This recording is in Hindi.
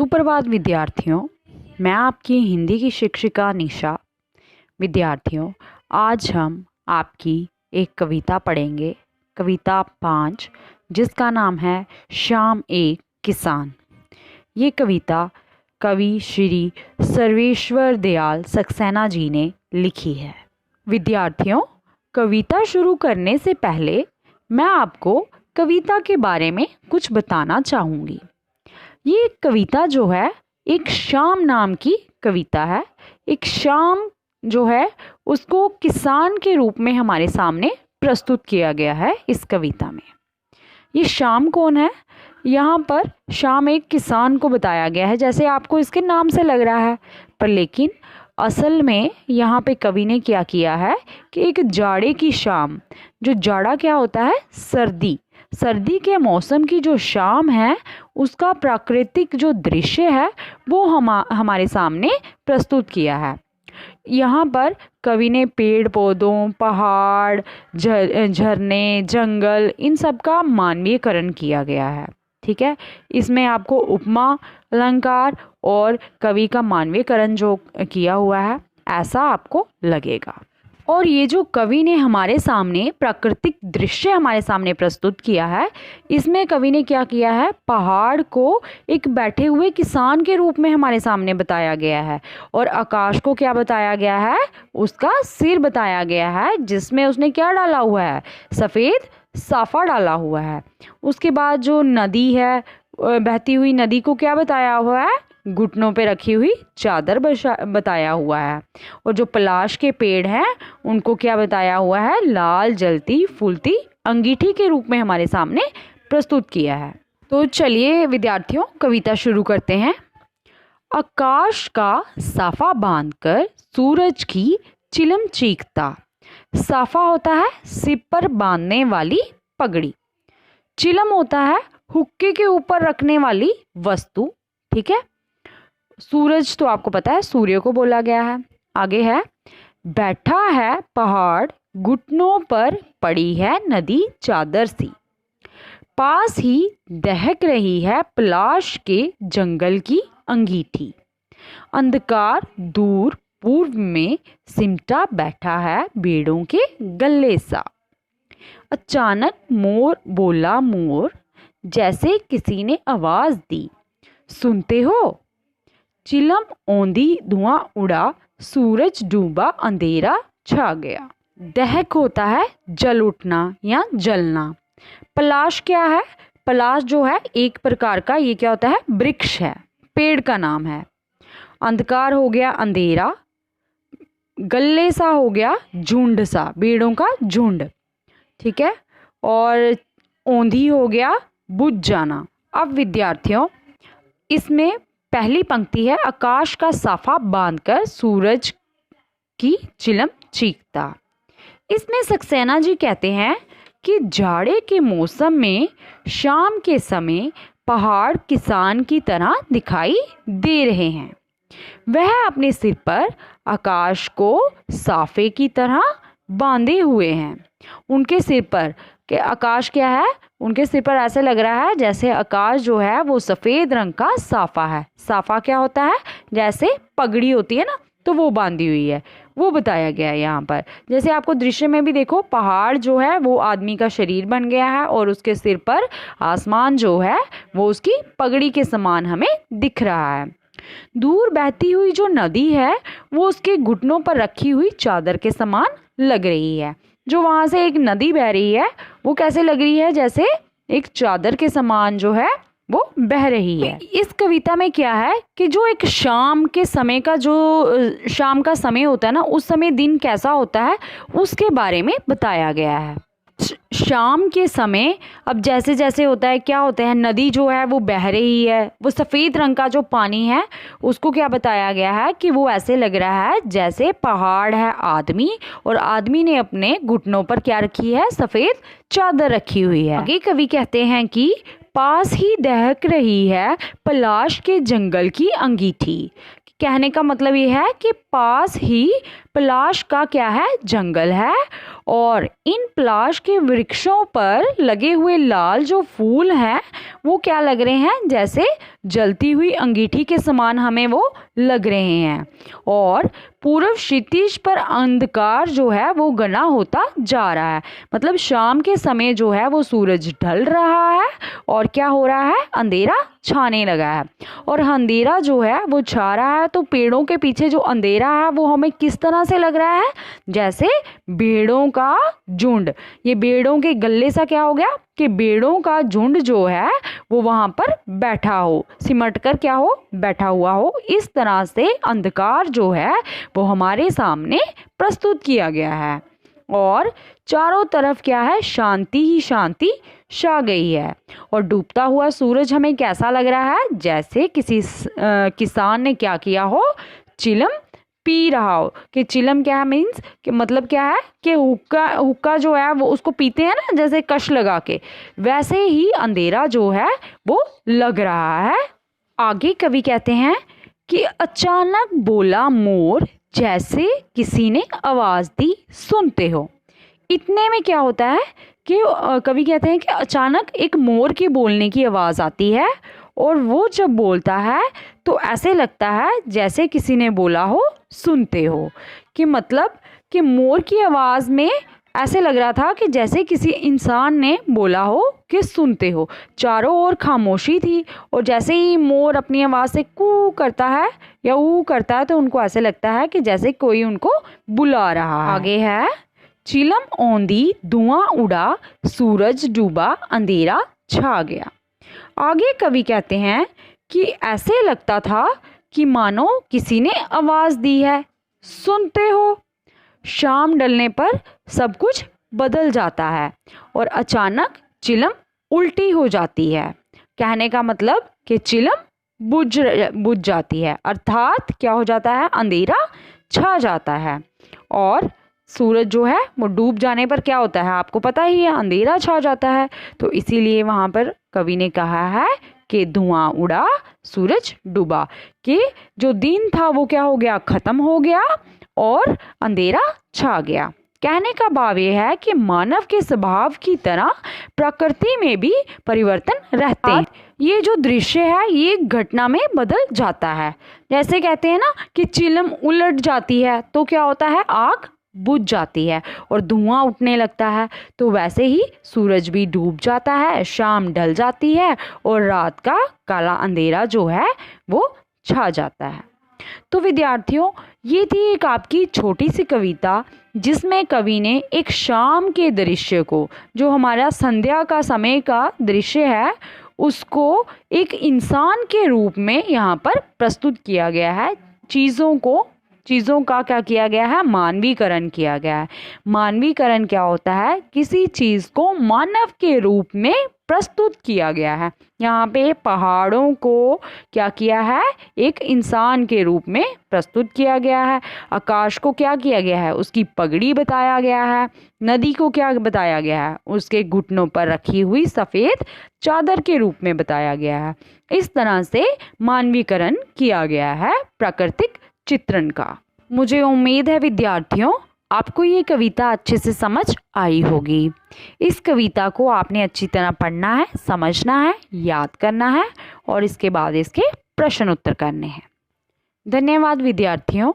सुप्रभात विद्यार्थियों, मैं आपकी हिंदी की शिक्षिका निशा। विद्यार्थियों, आज हम आपकी एक कविता पढ़ेंगे, कविता 5, जिसका नाम है शाम एक किसान। ये कविता कवि श्री सर्वेश्वर दयाल सक्सेना जी ने लिखी है। विद्यार्थियों, कविता शुरू करने से पहले मैं आपको कविता के बारे में कुछ बताना चाहूँगी। ये कविता जो है एक शाम नाम की कविता है। एक शाम जो है उसको किसान के रूप में हमारे सामने प्रस्तुत किया गया है इस कविता में। ये शाम कौन है? यहाँ पर शाम एक किसान को बताया गया है, जैसे आपको इसके नाम से लग रहा है, पर लेकिन असल में यहाँ पे कवि ने क्या किया है कि एक जाड़े की शाम, जो जाड़ा क्या होता है? सर्दी के मौसम की जो शाम है उसका प्राकृतिक जो दृश्य है वो हमारे सामने प्रस्तुत किया है। यहाँ पर कवि ने पेड़ पौधों, पहाड़, झरने, जंगल, इन सब का मानवीयकरण किया गया है। ठीक है, इसमें आपको उपमा अलंकार और कवि का मानवीयकरण जो किया हुआ है ऐसा आपको लगेगा। और ये जो कवि ने हमारे सामने प्राकृतिक दृश्य हमारे सामने प्रस्तुत किया है, इसमें कवि ने क्या किया है? पहाड़ को एक बैठे हुए किसान के रूप में हमारे सामने बताया गया है, और आकाश को क्या बताया गया है? उसका सिर बताया गया है, जिसमें उसने क्या डाला हुआ है? सफ़ेद साफा डाला हुआ है। उसके बाद जो नदी है, बहती हुई नदी को क्या बताया हुआ है? घुटनों पे रखी हुई चादर बताया हुआ है। और जो पलाश के पेड़ हैं उनको क्या बताया हुआ है? लाल जलती फूलती अंगीठी के रूप में हमारे सामने प्रस्तुत किया है। तो चलिए विद्यार्थियों, कविता शुरू करते हैं। आकाश का साफा बांधकर सूरज की चिलम चीखता। साफा होता है सिर पर बांधने वाली पगड़ी। चिलम होता है हुक्के के ऊपर रखने वाली वस्तु। ठीक है, सूरज तो आपको पता है सूर्य को बोला गया है। आगे है, बैठा है पहाड़, घुटनों पर पड़ी है नदी चादर सी। पास ही दहक रही है पलाश के जंगल की अंगीठी। अंधकार दूर पूर्व में सिमटा बैठा है बेड़ों के गले सा। अचानक मोर बोला मोर, जैसे किसी ने आवाज दी, सुनते हो? चिलम औंधी धुआं उड़ा, सूरज डूबा अंधेरा छा गया। दहक होता है जल उठना या जलना। पलाश क्या है? पलाश जो है एक प्रकार का, ये क्या होता है? वृक्ष है, पेड़ का नाम है। अंधकार हो गया अंधेरा, गल्ले सा हो गया झुंड सा, बेड़ों का झुंड। ठीक है, और औंधी हो गया बुझ जाना। अब विद्यार्थियों, इसमें पहली पंक्ति है, आकाश का साफा बांधकर सूरज की चिलम चीखता। इसमें सक्सेना जी कहते हैं कि जाड़े के मौसम में शाम के समय पहाड़ किसान की तरह दिखाई दे रहे हैं। वह अपने सिर पर आकाश को साफे की तरह बांधे हुए हैं। उनके सिर पर के आकाश क्या है? उनके सिर पर ऐसे लग रहा है जैसे आकाश जो है वो सफ़ेद रंग का साफा है। साफा क्या होता है? जैसे पगड़ी होती है ना, तो वो बांधी हुई है, वो बताया गया है यहाँ पर। जैसे आपको दृश्य में भी देखो, पहाड़ जो है वो आदमी का शरीर बन गया है, और उसके सिर पर आसमान जो है वो उसकी पगड़ी के समान हमें दिख रहा है। दूर बहती हुई जो नदी है वो उसके घुटनों पर रखी हुई चादर के समान लग रही है। जो वहाँ से एक नदी बह रही है वो कैसे लग रही है? जैसे एक चादर के समान जो है वो बह रही है। इस कविता में क्या है कि जो एक शाम के समय का, जो शाम का समय होता है ना, उस समय दिन कैसा होता है उसके बारे में बताया गया है। शाम के समय अब जैसे जैसे होता है, क्या होता है, नदी जो है वो बह रही है, वो सफ़ेद रंग का जो पानी है उसको क्या बताया गया है कि वो ऐसे लग रहा है जैसे पहाड़ है आदमी, और आदमी ने अपने घुटनों पर क्या रखी है? सफ़ेद चादर रखी हुई है। आगे कवि कहते हैं कि पास ही दहक रही है पलाश के जंगल की अंगीठी। कहने का मतलब ये है कि पास ही पलाश का क्या है? जंगल है, और इन पलाश के वृक्षों पर लगे हुए लाल जो फूल हैं वो क्या लग रहे हैं, जैसे जलती हुई अंगीठी के समान हमें वो लग रहे हैं। और पूर्व क्षितिज पर अंधकार जो है वो घना होता जा रहा है, मतलब शाम के समय जो है वो सूरज ढल रहा है और क्या हो रहा है, अंधेरा छाने लगा है। और अंधेरा जो है वो छा रहा है तो पेड़ों के पीछे जो अंधेरा है वो हमें किस तरह से लग रहा है, जैसे भेड़ों का झुंड। ये भेड़ों के गले सा क्या हो गया कि भेड़ों का झुंड जो है वो वहां पर बैठा हो, सिमट कर क्या हो, बैठा हुआ हो। इस तरह से अंधकार जो है वो हमारे सामने प्रस्तुत किया गया है और चारों तरफ क्या है, शांति ही शांति छा गई है। और डूबता हुआ सूरज हमें कैसा लग रहा है, जैसे किसी किसान ने क्या किया हो, चिलम पी रहा हो। कि चिलम क्या है, मीन्स कि मतलब क्या है कि हुक्का जो है वो उसको पीते हैं ना, जैसे कश लगा के, वैसे ही अंधेरा जो है वो लग रहा है। आगे कवि कहते हैं कि अचानक बोला मोर, जैसे किसी ने आवाज दी सुनते हो। इतने में क्या होता है कि कवि कहते हैं कि अचानक एक मोर की बोलने की आवाज़ आती है और वो जब बोलता है तो ऐसे लगता है जैसे किसी ने बोला हो सुनते हो। कि मतलब कि मोर की आवाज़ में ऐसे लग रहा था कि जैसे किसी इंसान ने बोला हो कि सुनते हो। चारों ओर खामोशी थी और जैसे ही मोर अपनी आवाज़ से कू करता है या ऊ करता है तो उनको ऐसे लगता है कि जैसे कोई उनको बुला रहा है। आगे है, चिलम औंधी धुआं उड़ा, सूरज डूबा अंधेरा छा गया। आगे कवि कहते हैं कि ऐसे लगता था कि मानो किसी ने आवाज़ दी है सुनते हो। शाम ढलने पर सब कुछ बदल जाता है और अचानक चिलम उल्टी हो जाती है। कहने का मतलब कि चिलम बुझ जाती है, अर्थात क्या हो जाता है, अंधेरा छा जाता है। और सूरज जो है वो डूब जाने पर क्या होता है, आपको पता ही है, अंधेरा छा जाता है। तो इसीलिए वहाँ पर कवि ने कहा है कि धुआं उड़ा सूरज डूबा, कि जो दिन था वो क्या हो गया, खत्म हो गया और अंधेरा छा गया। कहने का भाव ये है कि मानव के स्वभाव की तरह प्रकृति में भी परिवर्तन रहते हैं। ये जो दृश्य है ये घटना में बदल जाता है। जैसे कहते हैं ना कि चिलम उलट जाती है तो क्या होता है, आग बुझ जाती है और धुआं उठने लगता है। तो वैसे ही सूरज भी डूब जाता है, शाम ढल जाती है और रात का काला अंधेरा जो है वो छा जाता है। तो विद्यार्थियों, ये थी एक आपकी छोटी सी कविता जिसमें कवि ने एक शाम के दृश्य को, जो हमारा संध्या का समय का दृश्य है, उसको एक इंसान के रूप में यहाँ पर प्रस्तुत किया गया है। चीज़ों का क्या किया गया है, मानवीकरण किया गया है। मानवीकरण क्या होता है, किसी चीज़ को मानव के रूप में प्रस्तुत किया गया है। यहाँ पे पहाड़ों को क्या किया है, एक इंसान के रूप में प्रस्तुत किया गया है। आकाश को क्या किया गया है, उसकी पगड़ी बताया गया है। नदी को क्या बताया गया है, उसके घुटनों पर रखी हुई सफ़ेद चादर के रूप में बताया गया है। इस तरह से मानवीकरण किया गया है प्राकृतिक चित्रण का। मुझे उम्मीद है विद्यार्थियों आपको ये कविता अच्छे से समझ आई होगी। इस कविता को आपने अच्छी तरह पढ़ना है, समझना है, याद करना है और इसके बाद इसके प्रश्न उत्तर करने हैं। धन्यवाद विद्यार्थियों।